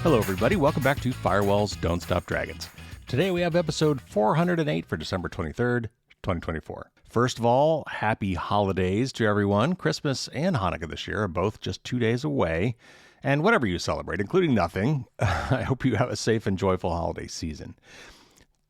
Hello, everybody. Welcome back to Firewalls Don't Stop Dragons. Today we have episode 408 for December 23rd, 2024. First of all, happy holidays to everyone. Christmas and Hanukkah this year are both just 2 days away. And whatever you celebrate, including nothing, I hope you have a safe and joyful holiday season.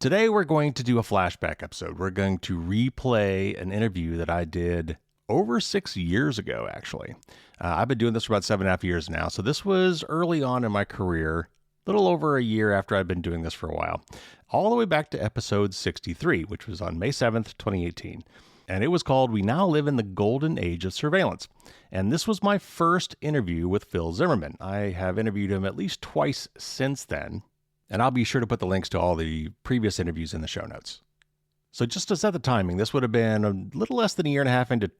Today we're going to do a flashback episode. We're going to replay an interview that I did over 6 years ago, actually. I've been doing this for about 7.5 years now, so this was early on in my career, a little over a year after I'd been doing this for a while, all the way back to episode 63, which was on May 7th, 2018. And it was called We Now Live in the Golden Age of Surveillance. And this was my first interview with Phil Zimmermann. I have interviewed him at least twice since then, and I'll be sure to put the links to all the previous interviews in the show notes. So just to set the timing, this would have been a little less than a year and a half into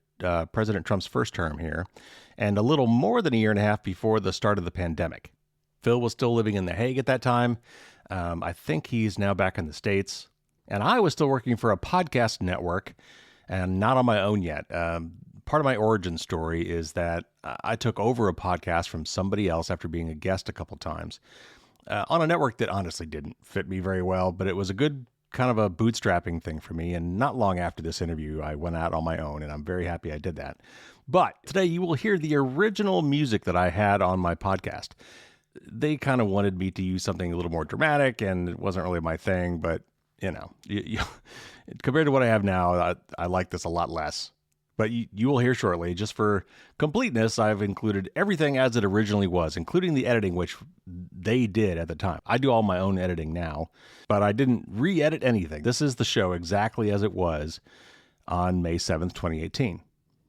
President Trump's first term here, and a little more than a year and a half before the start of the pandemic. Phil was still living in The Hague at that time. I think he's now back in the States. And I was still working for a podcast network and not on my own yet. Part of my origin story is that I took over a podcast from somebody else after being a guest a couple times on a network that honestly didn't fit me very well, but it was a good kind of a bootstrapping thing for me. And not long after this interview, I went out on my own, and I'm very happy I did that. But today you will hear the original music that I had on my podcast. They kind of wanted me to use something a little more dramatic, and it wasn't really my thing, but you know, compared to what I have now, I like this a lot less. But you will hear shortly. Just for completeness, I've included everything as it originally was, including the editing, which they did at the time. I do all my own editing now, but I didn't re-edit anything. This is the show exactly as it was on May 7th, 2018.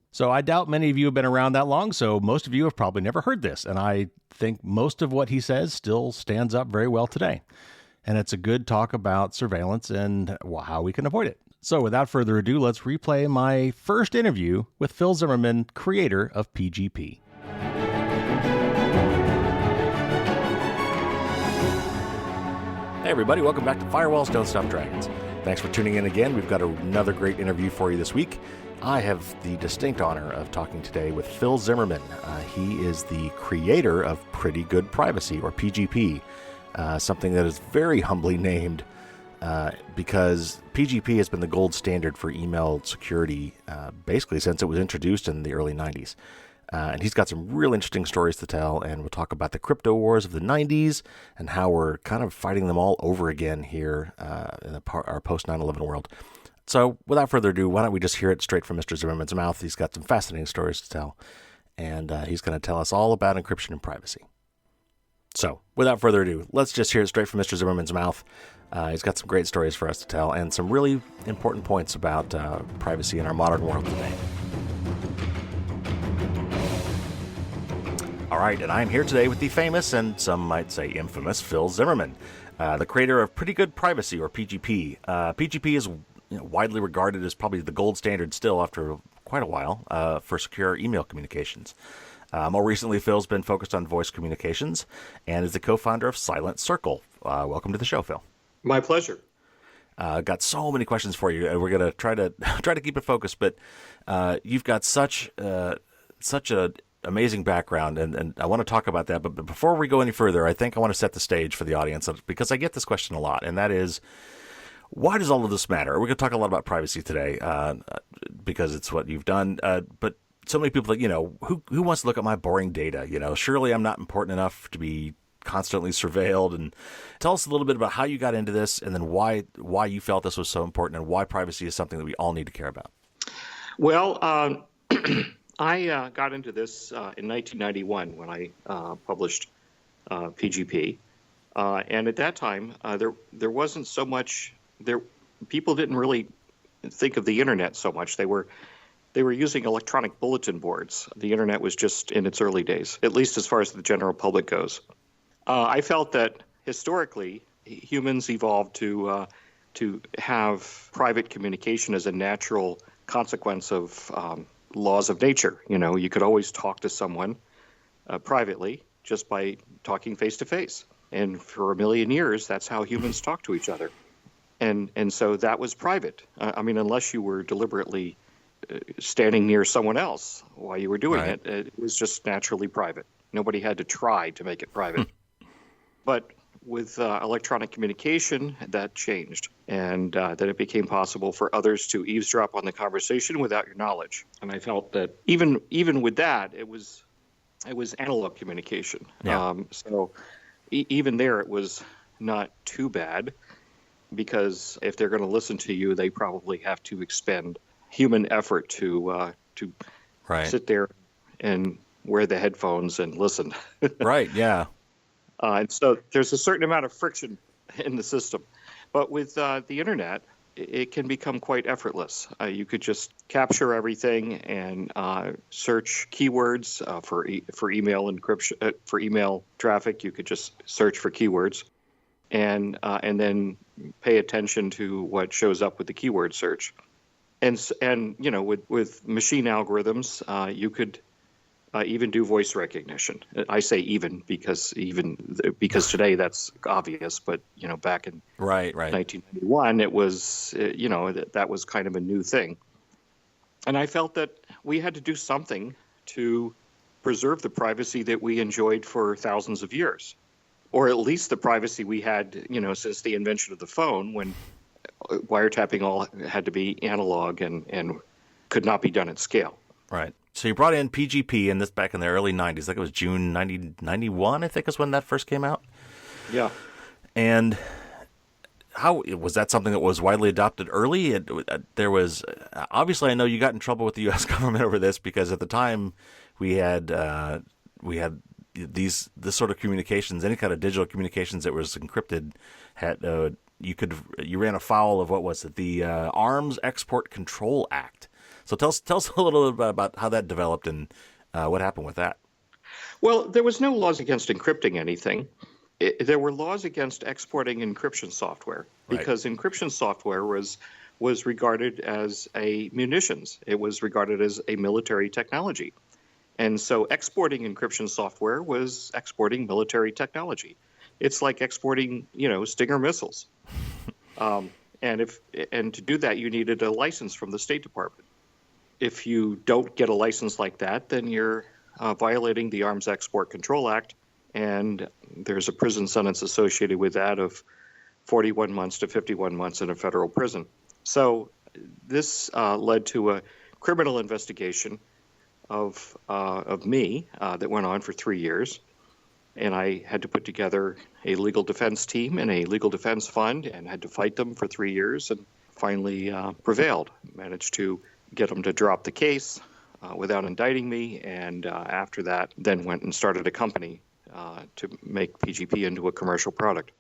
So I doubt many of you have been around that long, so most of you have probably never heard this. And I think most of what he says still stands up very well today. And it's a good talk about surveillance and how we can avoid it. So without further ado, let's replay my first interview with Phil Zimmermann, creator of PGP. Hey everybody, welcome back to Firewalls Don't Stop Dragons. Thanks for tuning in again. We've got another great interview for you this week. I have the distinct honor of talking today with Phil Zimmermann. He is the creator of Pretty Good Privacy, or PGP, something that is very humbly named because PGP has been the gold standard for email security basically since it was introduced in the early 90s. And he's got some real interesting stories to tell, and we'll talk about the crypto wars of the 90s and how we're kind of fighting them all over again here in our post 9/11 world. So without further ado, why don't we just hear it straight from Mr. Zimmermann's mouth? He's got some fascinating stories to tell, and he's going to tell us all about encryption and privacy. So without further ado, let's just hear it straight from Mr. Zimmermann's mouth. He's got some great stories for us to tell and some really important points about privacy in our modern world today. All right, and I'm here today with the famous, and some might say infamous, Phil Zimmermann, the creator of Pretty Good Privacy, or PGP. PGP is widely regarded as probably the gold standard still after quite a while for secure email communications. More recently, Phil's been focused on voice communications and is the co-founder of Silent Circle. Welcome to the show, Phil. My pleasure. Got so many questions for you, and we're going to try to keep it focused. But you've got such a amazing background, and I want to talk about that. But before we go any further, I think I want to set the stage for the audience because I get this question a lot, and that is, why does all of this matter? We're going to talk a lot about privacy today because it's what you've done. But so many people think, who wants to look at my boring data? Surely I'm not important enough to be constantly surveilled. And tell us a little bit about how you got into this, and then why you felt this was so important, and why privacy is something that we all need to care about. Well, I got into this in 1991 when I published PGP, and at that time there wasn't so much there. People didn't really think of the internet so much. They were using electronic bulletin boards. The internet was just in its early days, at least as far as the general public goes. I felt that historically humans evolved to have private communication as a natural consequence of laws of nature. You could always talk to someone privately just by talking face to face. And for a million years, that's how humans talk to each other. And so that was private. Unless you were deliberately standing near someone else while you were doing it, it was just naturally private. Nobody had to try to make it private. But with electronic communication, that changed, and then it became possible for others to eavesdrop on the conversation without your knowledge. And I felt that even with that, it was analog communication. Yeah. So even there, it was not too bad, because if they're going to listen to you, they probably have to expend human effort to Right. sit there and wear the headphones and listen. Right. Yeah. And so there's a certain amount of friction in the system. But with the internet, it can become quite effortless. You could just capture everything and search keywords for email encryption, for email traffic. You could just search for keywords and then pay attention to what shows up with the keyword search. And with machine algorithms, you could even do voice recognition. I say even because today that's obvious, but back in Right. 1991, it was that was kind of a new thing. And I felt that we had to do something to preserve the privacy that we enjoyed for thousands of years, or at least the privacy we had since the invention of the phone, when wiretapping all had to be analog and could not be done at scale. Right. So you brought in PGP, and this back in the early 90s. I think it was June 91, I think is when that first came out. Yeah. And how was that something that was widely adopted early? There was obviously, I know you got in trouble with the U.S. government over this, because at the time we had this sort of communications, any kind of digital communications that was encrypted, had you ran afoul of what was it, the Arms Export Control Act. So tell us a little bit about how that developed and what happened with that. Well, there was no laws against encrypting anything. There were laws against exporting encryption software, because encryption software was regarded as a munitions. It was regarded as a military technology. And so exporting encryption software was exporting military technology. It's like exporting, Stinger missiles. And to do that, you needed a license from the State Department. If you don't get a license like that, then you're violating the Arms Export Control Act, and there's a prison sentence associated with that of 41 months to 51 months in a federal prison. So this led to a criminal investigation of me that went on for 3 years, and I had to put together a legal defense team and a legal defense fund, and had to fight them for 3 years, and finally prevailed. Managed to get them to drop the case without indicting me, and after that, then went and started a company to make PGP into a commercial product.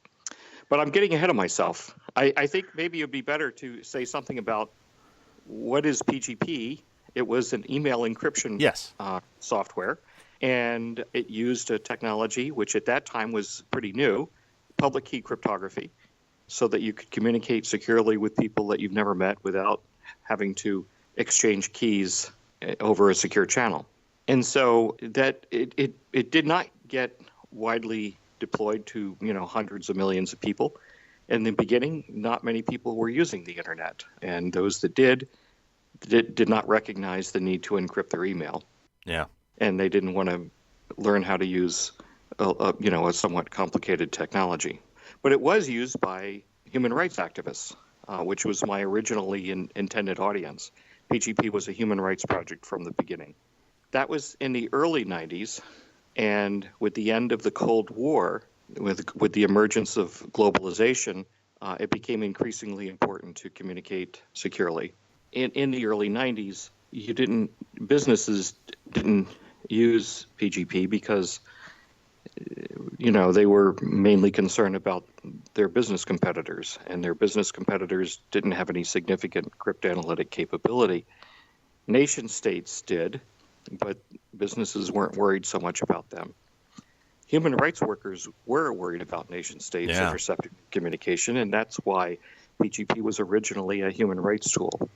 But I'm getting ahead of myself. I think maybe it would be better to say something about what is PGP. It was an email encryption software, and it used a technology which at that time was pretty new, public key cryptography, so that you could communicate securely with people that you've never met without having to exchange keys over a secure channel. And so that it did not get widely deployed to hundreds of millions of people. In the beginning, not many people were using the internet, and those that did not recognize the need to encrypt their email. Yeah. And they didn't want to learn how to use a somewhat complicated technology. But it was used by human rights activists, which was my originally intended audience. PGP was a human rights project from the beginning. That was in the early 90s, and with the end of the Cold War, with the emergence of globalization, it became increasingly important to communicate securely. In the early 90s, businesses didn't use PGP because they were mainly concerned about their business competitors, and their business competitors didn't have any significant cryptanalytic capability. Nation states did, but businesses weren't worried so much about them. Human rights workers were worried about nation states intercepting communication, and that's why PGP was originally a human rights tool.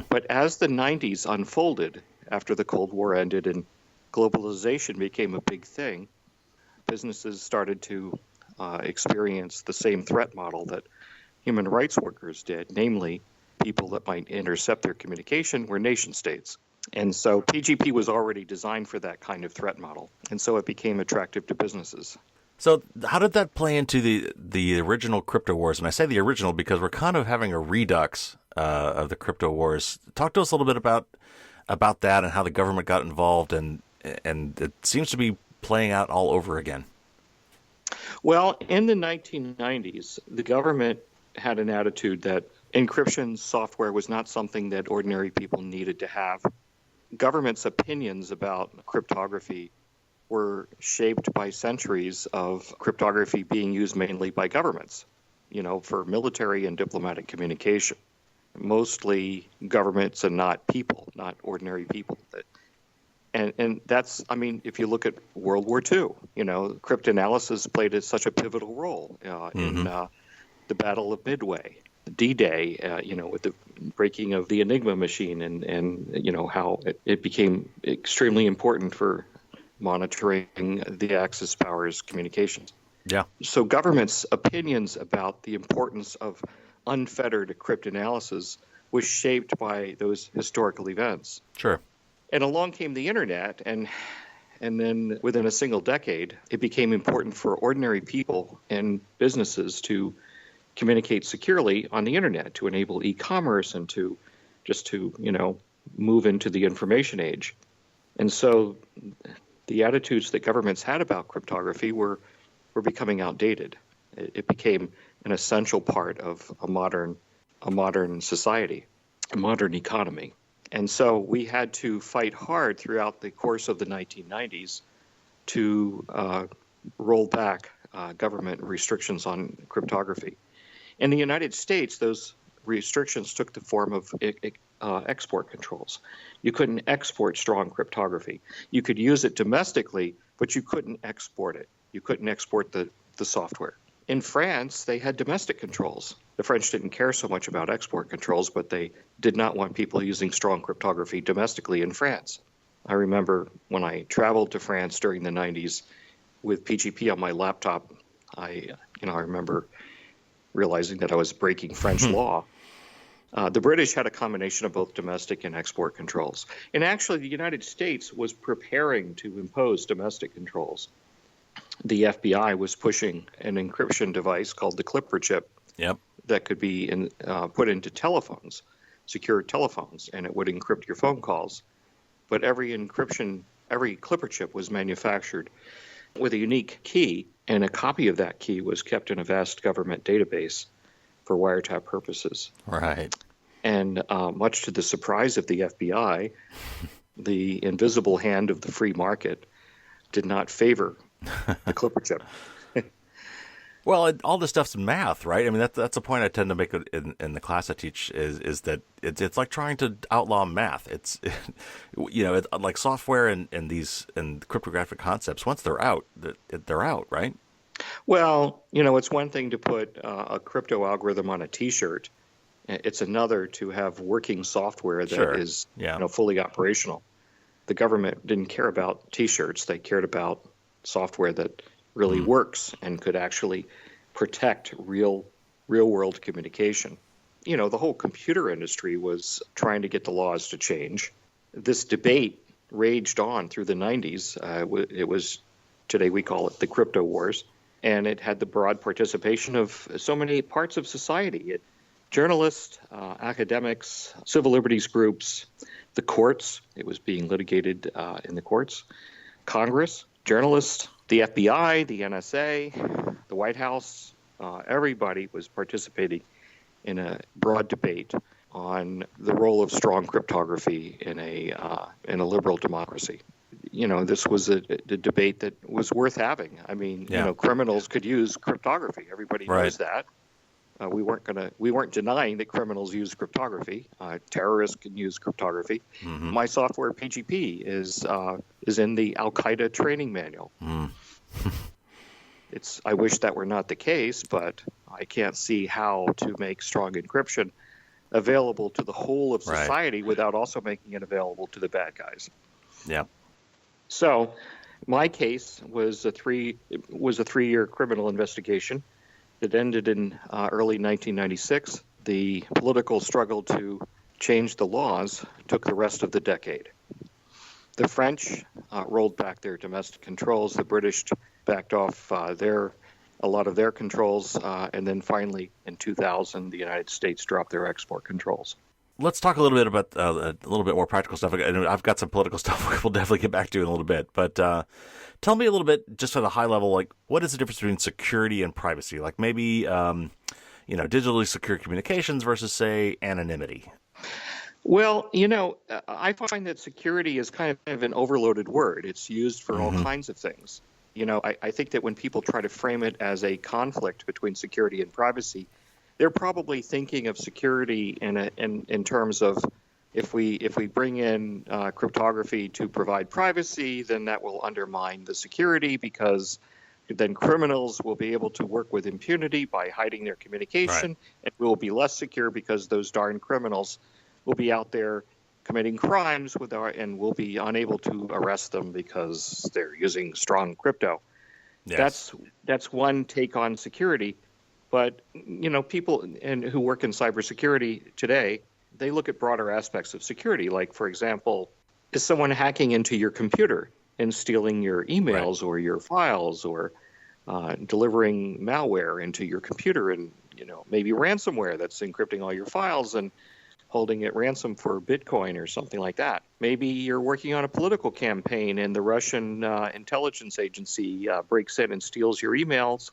But as the 90s unfolded, after the Cold War ended and globalization became a big thing, businesses started to experience the same threat model that human rights workers did, namely people that might intercept their communication were nation states. And so PGP was already designed for that kind of threat model, and so it became attractive to businesses. So how did that play into the original crypto wars? And I say the original because we're kind of having a redux of the crypto wars. Talk to us a little bit about that and how the government got involved, and it seems to be playing out all over again. Well, in the 1990s, the government had an attitude that encryption software was not something that ordinary people needed to have. Government's opinions about cryptography were shaped by centuries of cryptography being used mainly by governments, for military and diplomatic communication. Mostly governments and not people, not ordinary people. And that's, if you look at World War II, cryptanalysis played such a pivotal role in the Battle of Midway, D-Day, with the breaking of the Enigma machine and how it became extremely important for monitoring the Axis powers' communications. Yeah. So governments' opinions about the importance of unfettered cryptanalysis was shaped by those historical events. Sure. And along came the internet, and then within a single decade, it became important for ordinary people and businesses to communicate securely on the internet, to enable e-commerce and to move into the information age. And so the attitudes that governments had about cryptography were becoming outdated. It became an essential part of a modern society, a modern economy. And so we had to fight hard throughout the course of the 1990s to roll back government restrictions on cryptography. In the United States, those restrictions took the form of export controls. You couldn't export strong cryptography. You could use it domestically, but you couldn't export it. You couldn't export the software. In France, they had domestic controls. The French didn't care so much about export controls, but they did not want people using strong cryptography domestically in France. I remember when I traveled to France during the 90s with PGP on my laptop, I remember realizing that I was breaking French law. The British had a combination of both domestic and export controls. And actually, the United States was preparing to impose domestic controls. The FBI was pushing an encryption device called the Clipper chip. Yep. That could be put into telephones, secure telephones, and it would encrypt your phone calls. But every Clipper chip was manufactured with a unique key, and a copy of that key was kept in a vast government database for wiretap purposes. Right. And much to the surprise of the FBI, the invisible hand of the free market did not favor the Clipper chip. Well, all this stuff's math, right? I mean, that's a point I tend to make in the class I teach is that it's like trying to outlaw math. It's like software and cryptographic concepts. Once they're out, they're out, right? Well, it's one thing to put a crypto algorithm on a T-shirt. It's another to have working software that is fully operational. The government didn't care about T-shirts. They cared about software that really works and could actually protect real world communication. The whole computer industry was trying to get the laws to change. This debate raged on through the 90s. It was, today we call it the crypto wars, and it had the broad participation of so many parts of society. Journalists, academics, civil liberties groups, the courts. It was being litigated in the courts, Congress, journalists, the FBI, the NSA, the White House. Everybody was participating in a broad debate on the role of strong cryptography in a liberal democracy. This was a debate that was worth having. I mean, criminals could use cryptography. Everybody knows that. We weren't denying that criminals use cryptography. Terrorists can use cryptography. Mm-hmm. My software PGP is in the Al Qaeda training manual. I wish that were not the case, but I can't see how to make strong encryption available to the whole of society without also making it available to the bad guys. Yeah. So, my case was a 3-year criminal investigation. It ended in early 1996. The political struggle to change the laws took the rest of the decade. The French rolled back their domestic controls. The British backed off a lot of their controls, and then finally in 2000, the United States dropped their export controls. Let's talk a little bit about a little bit more practical stuff. I've got some political stuff we'll definitely get back to in a little bit. But tell me a little bit, just at a high level, like what is the difference between security and privacy? Like maybe digitally secure communications versus, say, anonymity. Well, I find that security is kind of an overloaded word. It's used for all kinds of things. I think that when people try to frame it as a conflict between security and privacy, they're probably thinking of security in terms of if we bring in cryptography to provide privacy, then that will undermine the security because then criminals will be able to work with impunity by hiding their communication, and we will be less secure because those darn criminals will be out there committing crimes and we'll be unable to arrest them because they're using strong crypto. Yes. That's one take on security. But, people who work in cybersecurity today, they look at broader aspects of security. Like, for example, is someone hacking into your computer and stealing your emails or your files or delivering malware into your computer and, maybe ransomware that's encrypting all your files and holding it ransom for Bitcoin or something like that. Maybe you're working on a political campaign and the Russian intelligence agency breaks in and steals your emails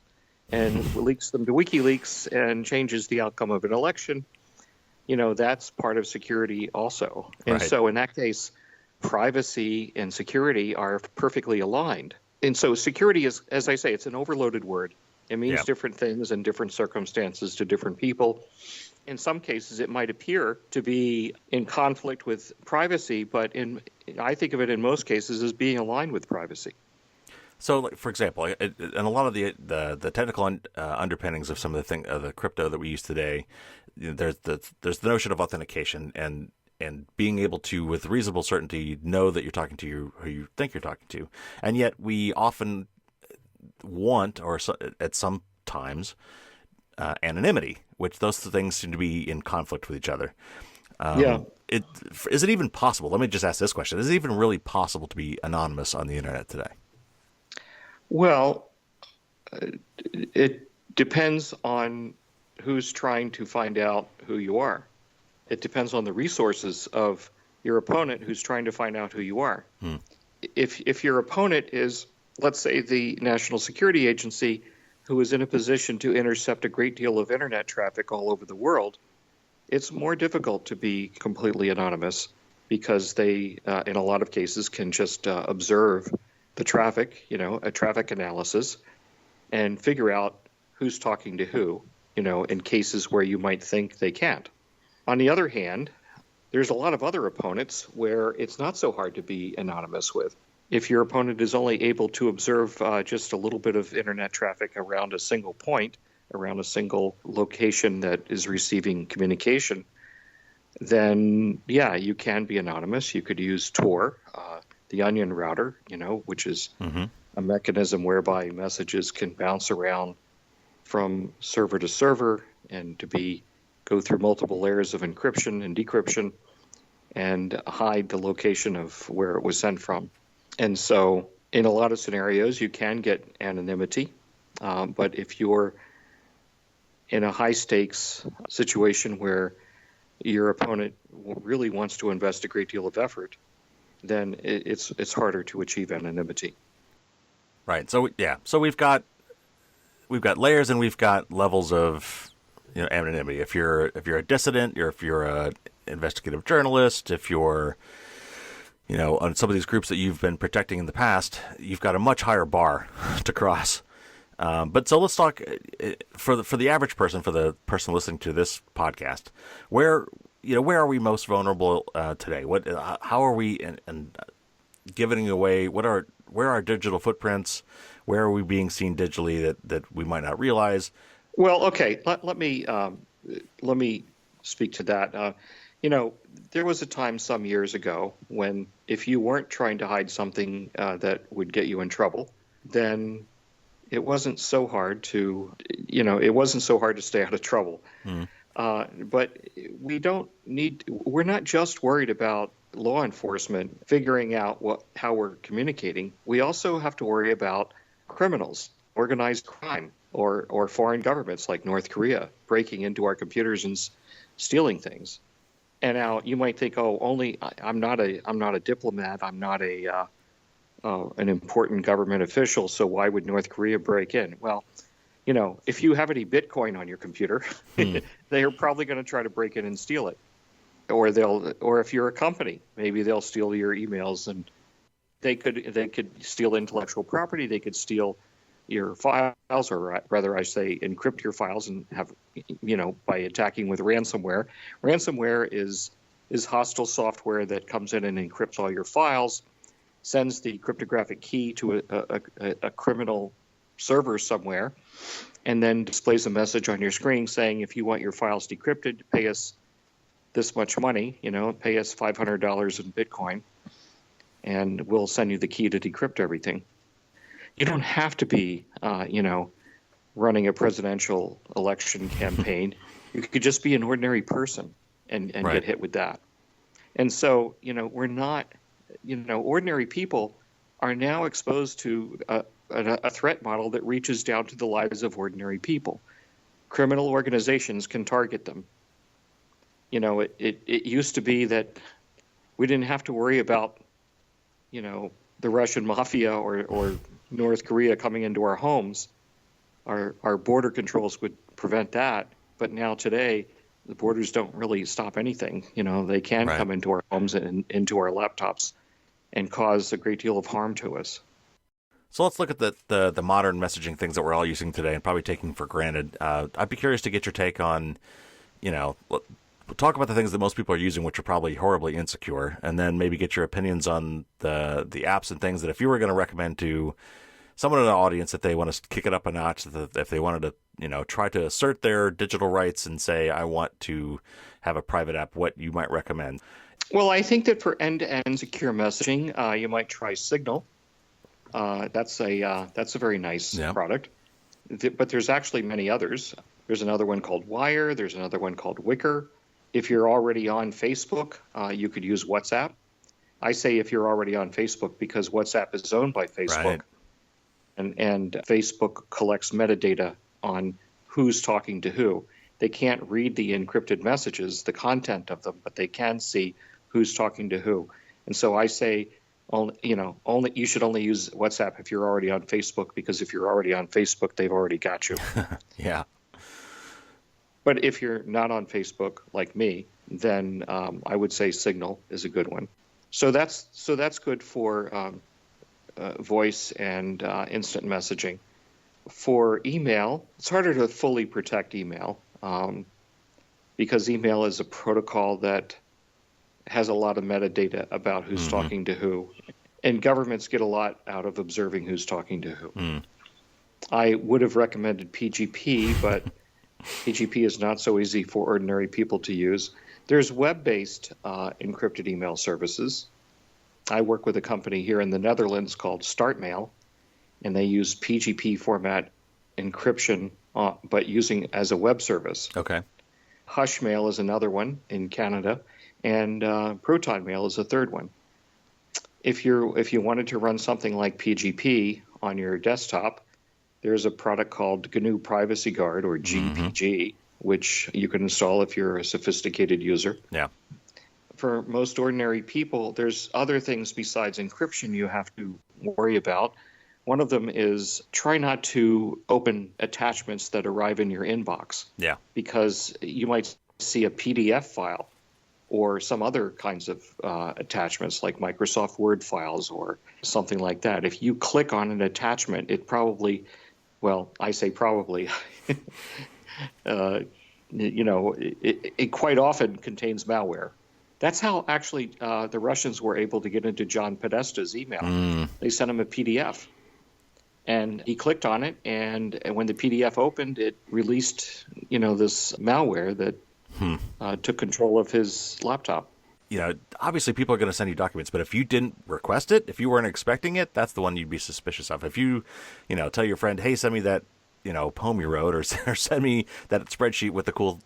and leaks them to WikiLeaks and changes the outcome of an election. That's part of security also. And so in that case, privacy and security are perfectly aligned. And so security is, as I say, it's an overloaded word. It means different things in different circumstances to different people. In some cases, it might appear to be in conflict with privacy, but I think of it in most cases as being aligned with privacy. So, like, for example, and a lot of the technical underpinnings of some of the crypto that we use today, there's the notion of authentication and being able to, with reasonable certainty, know that you're talking to who you think you're talking to, and yet we often want, or at some times, anonymity, which those things seem to be in conflict with each other. Is it even possible? Let me just ask this question: is it even really possible to be anonymous on the internet today? Well, it depends on who's trying to find out who you are. It depends on the resources of your opponent who's trying to find out who you are. If your opponent is, let's say, the National Security Agency, who is in a position to intercept a great deal of internet traffic all over the world, it's more difficult to be completely anonymous because they, in a lot of cases, can just observe the traffic, a traffic analysis, and figure out who's talking to who, in cases where you might think they can't. On the other hand, there's a lot of other opponents where it's not so hard to be anonymous with. If your opponent is only able to observe just a little bit of internet traffic around a single point, around a single location that is receiving communication, then, you can be anonymous. You could use Tor, the onion router, which is a mechanism whereby messages can bounce around from server to server and go through multiple layers of encryption and decryption and hide the location of where it was sent from. And so in a lot of scenarios, you can get anonymity. But if you're in a high-stakes situation where your opponent really wants to invest a great deal of effort, then it's harder to achieve anonymity. Right. So So we've got layers and we've got levels of anonymity. If you're a dissident, or if you're a investigative journalist, if you're on some of these groups that you've been protecting in the past, you've got a much higher bar to cross. But so let's talk for the average person, for the person listening to this podcast, where are we most vulnerable today? How are we and giving away? Where are our digital footprints? Where are we being seen digitally that we might not realize? Well, okay. Let me speak to that. There was a time some years ago when if you weren't trying to hide something that would get you in trouble, then it wasn't so hard to stay out of trouble. But we're not just worried about law enforcement figuring out how we're communicating. We also have to worry about criminals, organized crime, or foreign governments like North Korea breaking into our computers and stealing things. And now you might think, oh, I'm not a diplomat, I'm not an important government official, so why would North Korea break in? Well, if you have any Bitcoin on your computer, they are probably going to try to break in and steal it. Or if you're a company, maybe they'll steal your emails, and they could steal intellectual property. They could steal your files, or rather, I say, encrypt your files and have, by attacking with ransomware. Ransomware is hostile software that comes in and encrypts all your files, sends the cryptographic key to a criminal server somewhere, and then displays a message on your screen saying, if you want your files decrypted, pay us this much money, pay us $500 in Bitcoin, and we'll send you the key to decrypt everything. You don't have to be, running a presidential election campaign. You could just be an ordinary person and Right. get hit with that. And so, we're not, ordinary people are now exposed to a threat model that reaches down to the lives of ordinary people. Criminal organizations can target them. It used to be that we didn't have to worry about, the Russian mafia or North Korea coming into our homes. Our border controls would prevent that. But now today, the borders don't really stop anything. They can Right. come into our homes and into our laptops and cause a great deal of harm to us. So let's look at the modern messaging things that we're all using today and probably taking for granted. I'd be curious to get your take on, we'll talk about the things that most people are using, which are probably horribly insecure, and then maybe get your opinions on the apps and things that if you were going to recommend to someone in the audience that they want to kick it up a notch, that if they wanted to, try to assert their digital rights and say, I want to have a private app, what you might recommend. Well, I think that for end-to-end secure messaging, you might try Signal. That's a very nice Yeah. product. But there's actually many others. There's another one called Wire. There's another one called Wicker. If you're already on Facebook, you could use WhatsApp. I say if you're already on Facebook because WhatsApp is owned by Facebook, Right. and Facebook collects metadata on who's talking to who. They can't read the encrypted messages, the content of them, but they can see who's talking to who. And so I say, you should only use WhatsApp if you're already on Facebook, because if you're already on Facebook, they've already got you. Yeah. But if you're not on Facebook like me, then I would say Signal is a good one. So that's good for voice and instant messaging. For email, it's harder to fully protect email because email is a protocol that has a lot of metadata about who's talking to who. And governments get a lot out of observing who's talking to who. I would have recommended PGP, but PGP is not so easy for ordinary people to use. There's web-based encrypted email services. I work with a company here in the Netherlands called StartMail, and they use PGP format encryption, but using as a web service. Okay. Hushmail is another one in Canada, and ProtonMail is a third one. If you wanted to run something like PGP on your desktop, there's a product called GNU Privacy Guard, or GPG, which you can install if you're a sophisticated user. Yeah. For most ordinary people, there's other things besides encryption you have to worry about. One of them is try not to open attachments that arrive in your inbox. Yeah. Because you might see a PDF file or some other kinds of attachments like Microsoft Word files or something like that. If you click on an attachment, it probably, well, I say probably, it quite often contains malware. That's how actually the Russians were able to get into John Podesta's email. They sent him a PDF. And he clicked on it, and when the PDF opened, it released, this malware that took control of his laptop. Obviously people are going to send you documents, but if you didn't request it, if you weren't expecting it, that's the one you'd be suspicious of. If you, tell your friend, hey, send me that, poem you wrote, or send me that spreadsheet with the cool,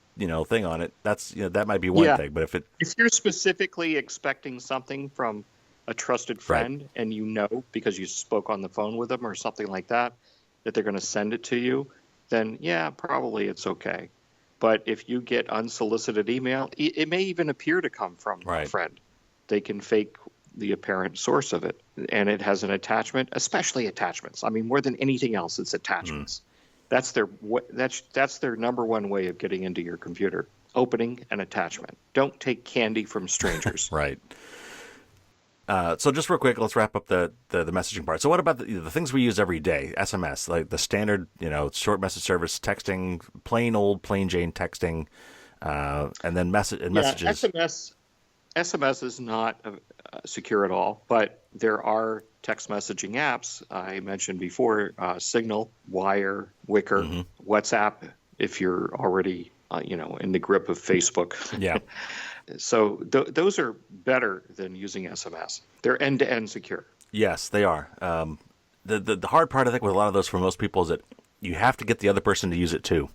thing on it, that's, that might be one thing. But if you're specifically expecting something from a trusted friend and you know because you spoke on the phone with them or something like that they're going to send it to you, then yeah, probably it's okay. But if you get unsolicited email, it may even appear to come from a friend. They can fake the apparent source of it, and it has an attachment, especially attachments. I mean, more than anything else, it's attachments. That's their number one way of getting into your computer: opening an attachment. Don't take candy from strangers. Right. So just real quick, let's wrap up the messaging part. So what about the things we use every day? SMS, like the standard, short message service, texting, plain Jane texting, and then messages. SMS is not secure at all, but there are text messaging apps I mentioned before: Signal, Wire, Wicker, WhatsApp. If you're already in the grip of Facebook, yeah. So those are better than using SMS. They're end-to-end secure. Yes, they are. The hard part, I think, with a lot of those for most people is that you have to get the other person to use it too.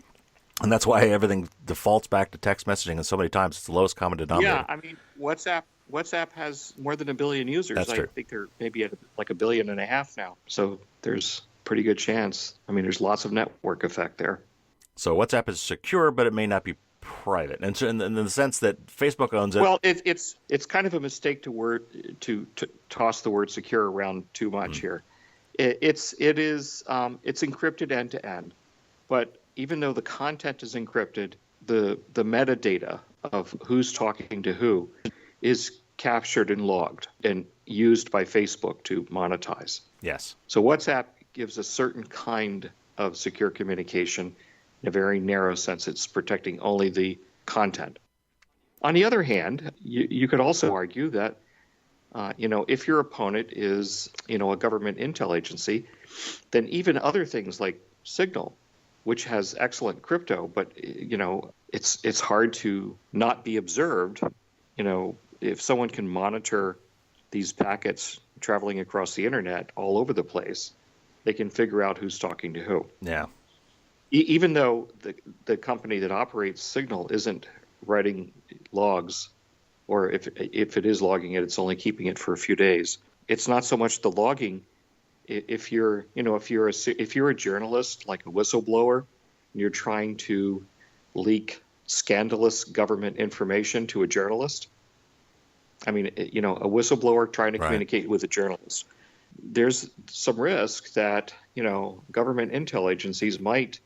And that's why everything defaults back to text messaging, and so many times it's the lowest common denominator. Yeah, I mean, WhatsApp has more than 1 billion users. That's true. I think they're maybe at like 1.5 billion now. So there's pretty good chance. I mean, there's lots of network effect there. So WhatsApp is secure, but it may not be private, and so in the sense that Facebook owns it. Well, it's kind of a mistake to toss the word secure around too much here. It's encrypted end to end, but even though the content is encrypted, the metadata of who's talking to who is captured and logged and used by Facebook to monetize. Yes. So WhatsApp gives a certain kind of secure communication. In a very narrow sense, it's protecting only the content. On the other hand, you could also argue that, if your opponent is, a government intel agency, then even other things like Signal, which has excellent crypto, but, it's hard to not be observed. If someone can monitor these packets traveling across the internet all over the place, they can figure out who's talking to who. Yeah. Even though the company that operates Signal isn't writing logs, or if it is logging it, it's only keeping it for a few days. It's not so much the logging. If you're a journalist, like a whistleblower, and you're trying to leak scandalous government information to a journalist, I mean, a whistleblower trying to communicate with a journalist, there's some risk that, government intel agencies might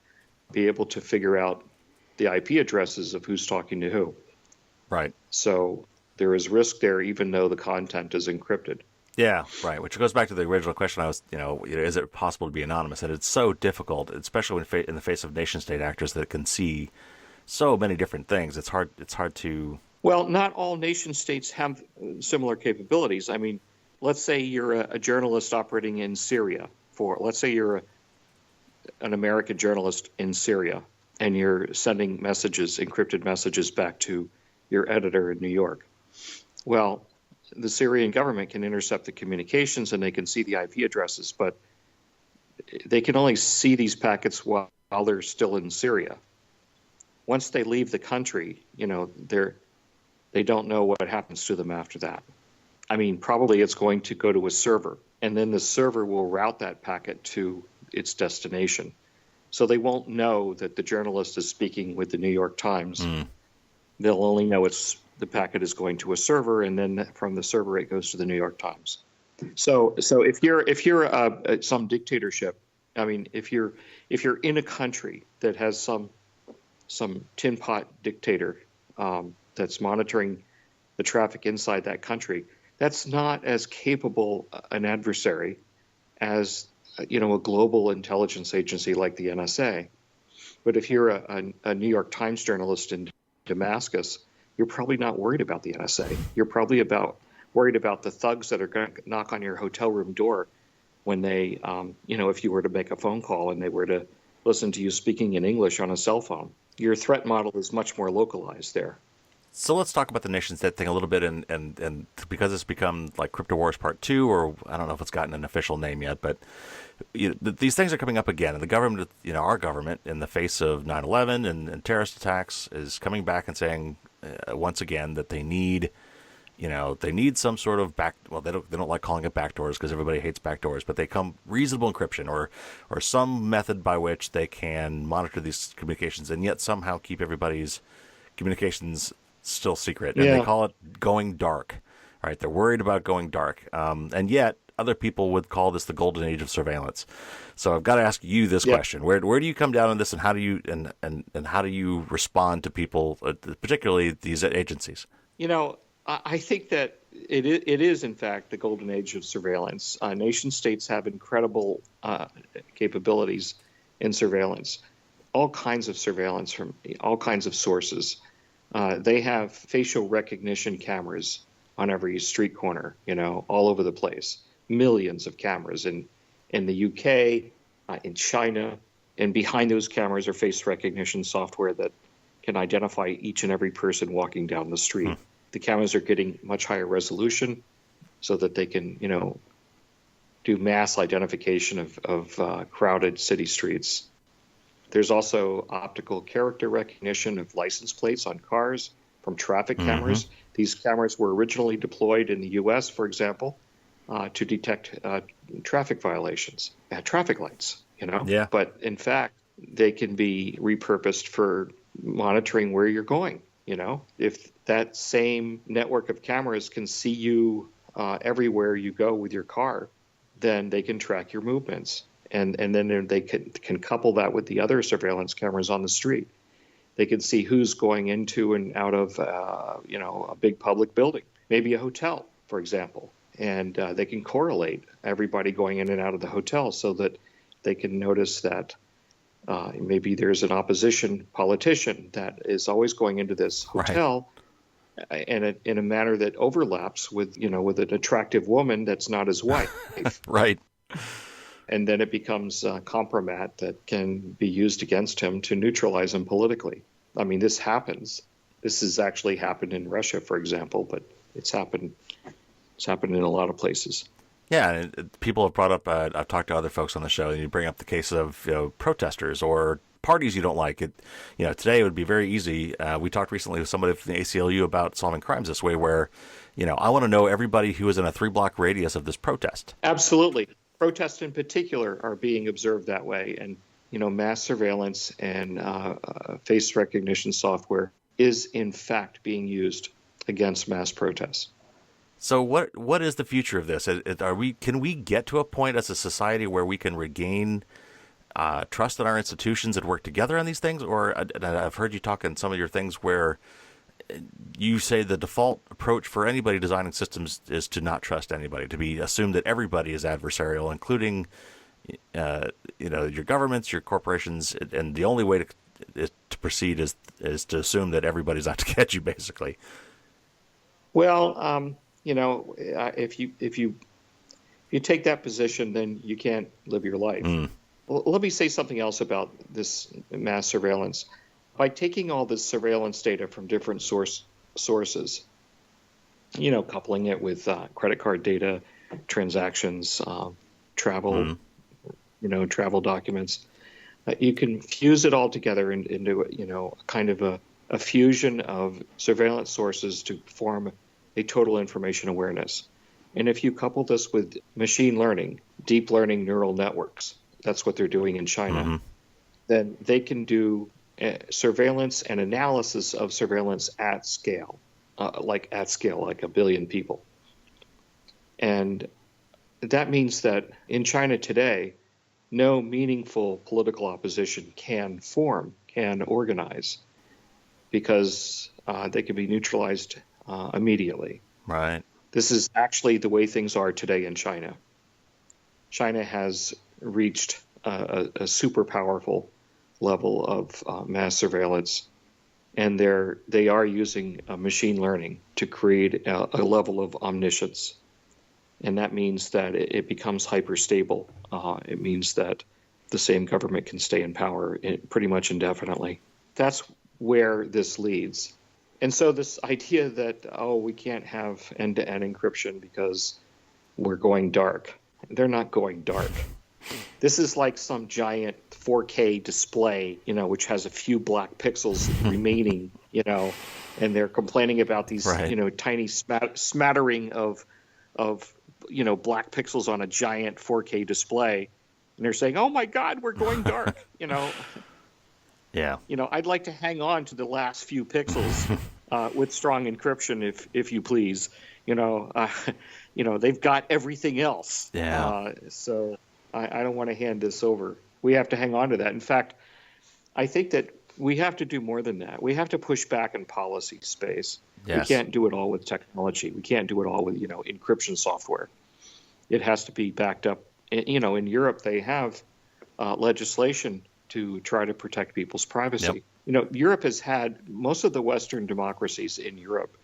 be able to figure out the IP addresses of who's talking to who. Right. So there is risk there, even though the content is encrypted. Yeah, right. Which goes back to the original question. I was, is it possible to be anonymous? And it's so difficult, especially in the face of nation-state actors that can see so many different things. It's hard to. Well, not all nation-states have similar capabilities. I mean, let's say you're a journalist operating in Syria. Let's say you're an American journalist in Syria, and you're sending encrypted messages back to your editor in New York. Well, the Syrian government can intercept the communications and they can see the IP addresses, but they can only see these packets while they're still in Syria. Once they leave the country, they don't know what happens to them after that. I mean, probably it's going to go to a server, and then the server will route that packet to its destination. So they won't know that the journalist is speaking with the New York Times. They'll only know the packet is going to a server, and then from the server it goes to the New York Times. So if you're some dictatorship, I mean, if you're in a country that has some tin pot dictator that's monitoring the traffic inside that country, that's not as capable an adversary as a global intelligence agency like the NSA. But if you're a New York Times journalist in Damascus, you're probably not worried about the NSA. You're probably worried about the thugs that are going to knock on your hotel room door when they, if you were to make a phone call and they were to listen to you speaking in English on a cell phone. Your threat model is much more localized there. So let's talk about the nation-state thing a little bit, and because it's become like Crypto Wars Part 2, or I don't know if it's gotten an official name yet, but these things are coming up again, and the government, our government, in the face of 9/11 and terrorist attacks, is coming back and saying once again that they need, they need some sort of they don't like calling it backdoors because everybody hates backdoors, but they come reasonable encryption or some method by which they can monitor these communications and yet somehow keep everybody's communications still secret. And they call it going dark, right? They're worried about going dark. And yet other people would call this the golden age of surveillance. So I've got to ask you this question: Where do you come down on this, and how do you and how do you respond to people, particularly these agencies? I think that it is, in fact, the golden age of surveillance. Nation states have incredible capabilities in surveillance, all kinds of surveillance from all kinds of sources. They have facial recognition cameras on every street corner, all over the place. Millions of cameras in the UK, in China, and behind those cameras are face recognition software that can identify each and every person walking down the street. The cameras are getting much higher resolution so that they can, do mass identification of crowded city streets. There's also optical character recognition of license plates on cars from traffic cameras. These cameras were originally deployed in the U.S., for example, to detect traffic violations at traffic lights, Yeah. But in fact, they can be repurposed for monitoring where you're going. If that same network of cameras can see you everywhere you go with your car, then they can track your movements. And then they can couple that with the other surveillance cameras on the street. They can see who's going into and out of, a big public building, maybe a hotel, for example. And they can correlate everybody going in and out of the hotel so that they can notice that maybe there's an opposition politician that is always going into this hotel and in a manner that overlaps with an attractive woman that's not his wife. Right. And then it becomes a compromat that can be used against him to neutralize him politically. I mean, this happens. This has actually happened in Russia, for example, but it's happened in a lot of places. Yeah, and people have brought up, I've talked to other folks on the show, and you bring up the case of protesters or parties you don't like. Today it would be very easy. We talked recently with somebody from the ACLU about solving crimes this way where, I want to know everybody who is in a 3-block radius of this protest. Absolutely. Protests in particular are being observed that way. And, mass surveillance and face recognition software is in fact being used against mass protests. So what is the future of this? Can we get to a point as a society where we can regain trust in our institutions and work together on these things? Or I've heard you talk in some of your things where you say the default approach for anybody designing systems is to not trust anybody, to assume that everybody is adversarial, including your governments, your corporations, and the only way to proceed is to assume that everybody's out to get you, basically. Well, if you take that position, then you can't live your life. Well, let me say something else about this mass surveillance. By taking all this surveillance data from different sources, coupling it with credit card data, transactions, travel, travel documents, you can fuse it all together into kind of a fusion of surveillance sources to form a total information awareness. And if you couple this with machine learning, deep learning neural networks, that's what they're doing in China, then they can do surveillance and analysis of surveillance at scale, like a billion people. And that means that in China today, no meaningful political opposition can organize, because they can be neutralized immediately. Right. This is actually the way things are today in China. China has reached a super powerful level of mass surveillance, and they are using machine learning to create a level of omniscience. And that means that it becomes hyper-stable. It means that the same government can stay in power pretty much indefinitely. That's where this leads. And so this idea that, we can't have end-to-end encryption because we're going dark. They're not going dark. This is like some giant 4K display, which has a few black pixels remaining, and they're complaining about these, Right. tiny smattering of black pixels on a giant 4K display, and they're saying, "Oh my God, we're going dark." Yeah. I'd like to hang on to the last few pixels with strong encryption, if you please. They've got everything else. Yeah. So I don't want to hand this over. We have to hang on to that. In fact, I think that we have to do more than that. We have to push back in policy space. Yes. We can't do it all with technology. We can't do it all with, encryption software. It has to be backed up. In Europe, they have legislation to try to protect people's privacy. Yep. Europe has had, most of the Western democracies in Europe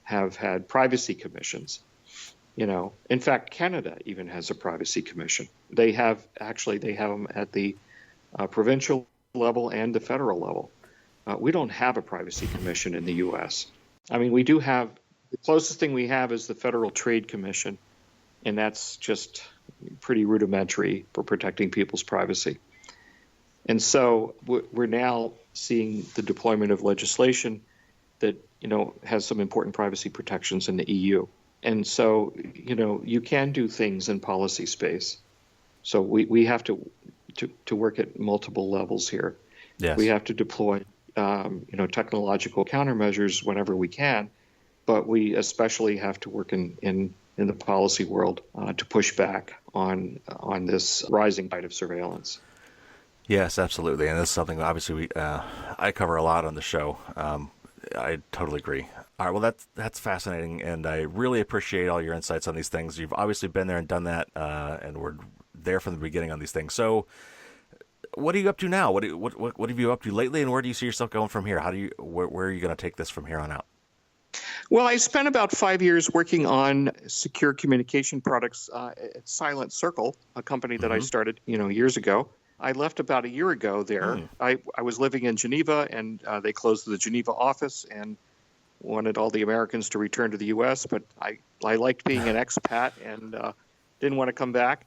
have had privacy commissions. In fact, Canada even has a privacy commission. They have them at the provincial level and the federal level. We don't have a privacy commission in the U.S. I mean, we do have, the closest thing we have is the Federal Trade Commission, and that's just pretty rudimentary for protecting people's privacy. And so we're now seeing the deployment of legislation that, has some important privacy protections in the EU. And so, you can do things in policy space. So we have to work at multiple levels here. Yes. We have to deploy, technological countermeasures whenever we can, but we especially have to work in the policy world to push back on this rising tide of surveillance. Yes, absolutely. And this is something obviously I cover a lot on the show. I totally agree. All right, well, that's fascinating, and I really appreciate all your insights on these things. You've obviously been there and done that, and we're there from the beginning on these things. So, what are you up to now? What have you up to lately, and where do you see yourself going from here? Where are you going to take this from here on out? Well, I spent about 5 years working on secure communication products at Silent Circle, a company that I started, years ago. I left about a year ago there. I was living in Geneva, and they closed the Geneva office and wanted all the Americans to return to the U.S., but I liked being an expat and didn't want to come back.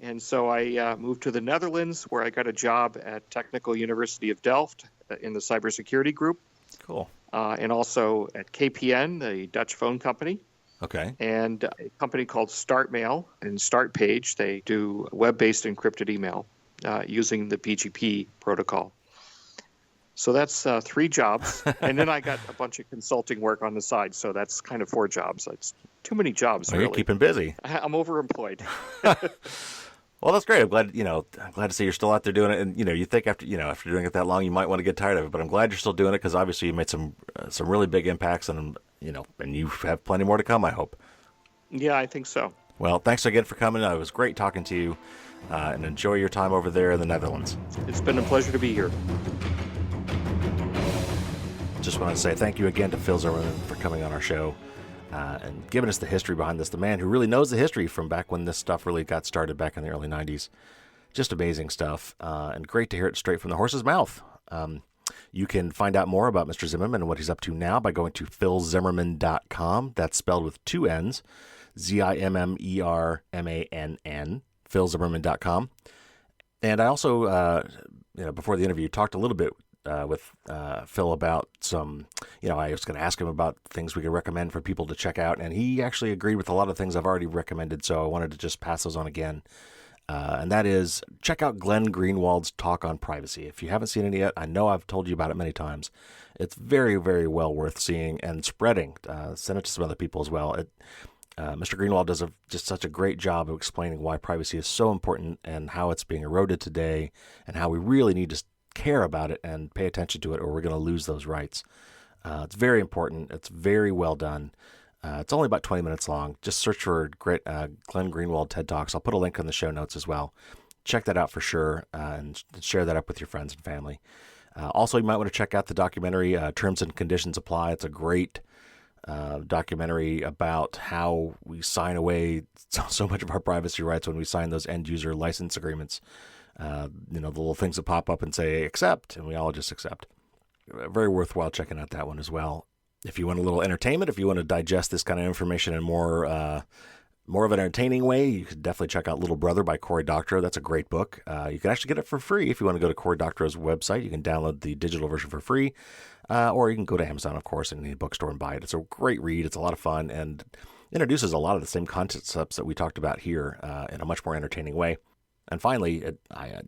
And so I moved to the Netherlands, where I got a job at Technical University of Delft in the cybersecurity group. Cool. And also at KPN, the Dutch phone company. Okay. And a company called StartMail and StartPage. They do web-based encrypted email using the PGP protocol. So that's 3 jobs. And then I got a bunch of consulting work on the side. So that's kind of 4 jobs. It's too many jobs, really. You're keeping busy. I'm overemployed. Well, that's great. I'm glad to see you're still out there doing it. And, you think after doing it that long, you might want to get tired of it. But I'm glad you're still doing it because obviously you made some really big impacts and you have plenty more to come, I hope. Yeah, I think so. Well, thanks again for coming. It was great talking to you and enjoy your time over there in the Netherlands. It's been a pleasure to be here. Just want to say thank you again to Phil Zimmermann for coming on our show and giving us the history behind this. The man who really knows the history from back when this stuff really got started back in the early 90s. Just amazing stuff and great to hear it straight from the horse's mouth. You can find out more about Mr. Zimmermann and what he's up to now by going to philzimmermann.com. That's spelled with 2 N's, Zimmermann, philzimmermann.com. And I also, before the interview, talked a little bit with Phil about some, I was going to ask him about things we could recommend for people to check out, and he actually agreed with a lot of things I've already recommended, so I wanted to just pass those on again. And that is, check out Glenn Greenwald's talk on privacy. If you haven't seen it yet, I know I've told you about it many times. It's very, very well worth seeing and spreading. Send it to some other people as well. Mr. Greenwald does just such a great job of explaining why privacy is so important and how it's being eroded today and how we really need to care about it and pay attention to it or we're going to lose those rights. It's very important. It's very well done. It's only about 20 minutes long. Just search for Glenn Greenwald TED Talks. I'll put a link in the show notes as well. Check that out for sure and share that up with your friends and family. Also, you might want to check out the documentary Terms and Conditions Apply. It's a great documentary about how we sign away so much of our privacy rights when we sign those end-user license agreements. The little things that pop up and say accept, and we all just accept. Very worthwhile checking out that one as well. If you want a little entertainment, if you want to digest this kind of information in more of an entertaining way, you could definitely check out Little Brother by Cory Doctorow. That's a great book. You can actually get it for free if you want to go to Cory Doctorow's website. You can download the digital version for free. Or you can go to Amazon, of course, in any bookstore and buy it. It's a great read. It's a lot of fun and introduces a lot of the same concepts that we talked about here in a much more entertaining way. And finally, I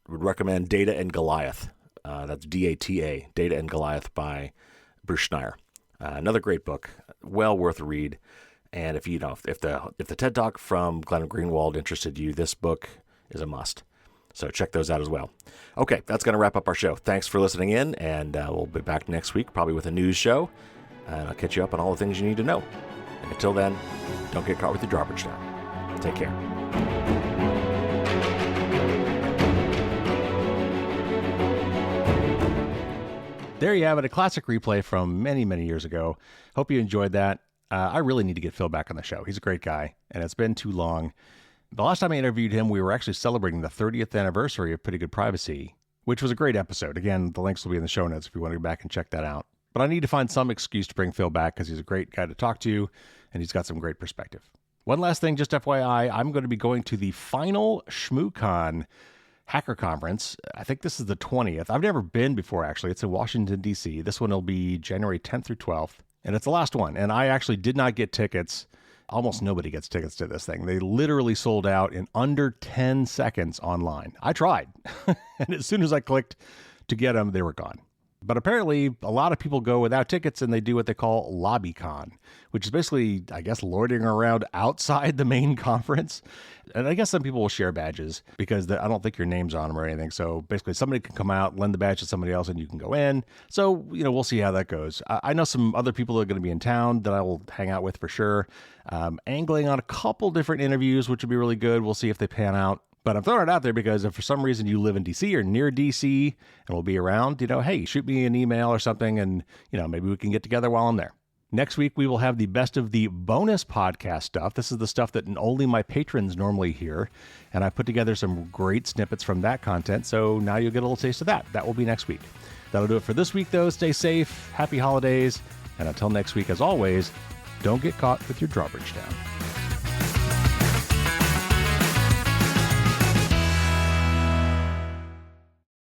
would recommend Data and Goliath. That's DATA, Data and Goliath by Bruce Schneier. Another great book, well worth a read. And if the TED Talk from Glenn Greenwald interested you, this book is a must. So check those out as well. Okay, that's going to wrap up our show. Thanks for listening in, and we'll be back next week, probably with a news show. And I'll catch you up on all the things you need to know. And until then, don't get caught with your drawbridge down. Take care. There you have it, a classic replay from many, many years ago. Hope you enjoyed that. I really need to get Phil back on the show. He's a great guy, and it's been too long. The last time I interviewed him, we were actually celebrating the 30th anniversary of Pretty Good Privacy, which was a great episode. Again, the links will be in the show notes if you want to go back and check that out. But I need to find some excuse to bring Phil back because he's a great guy to talk to, and he's got some great perspective. One last thing, just FYI, I'm going to be going to the final ShmooCon Hacker Conference. I think this is the 20th. I've never been before, actually. It's in Washington, D.C. This one will be January 10th through 12th, and it's the last one. And I actually did not get tickets. Almost nobody gets tickets to this thing. They literally sold out in under 10 seconds online. I tried, and as soon as I clicked to get them, they were gone. But apparently, a lot of people go without tickets, and they do what they call LobbyCon, which is basically, I guess, loitering around outside the main conference. And I guess some people will share badges because I don't think your name's on them or anything. So basically, somebody can come out, lend the badge to somebody else, and you can go in. So, we'll see how that goes. I know some other people that are going to be in town that I will hang out with for sure. Angling on a couple different interviews, which would be really good. We'll see if they pan out. But I'm throwing it out there because if for some reason you live in D.C. or near D.C. and will be around, hey, shoot me an email or something, and, maybe we can get together while I'm there. Next week, we will have the best of the bonus podcast stuff. This is the stuff that only my patrons normally hear, and I put together some great snippets from that content, so now you'll get a little taste of that. That will be next week. That'll do it for this week, though. Stay safe, happy holidays, and until next week, as always, don't get caught with your drawbridge down.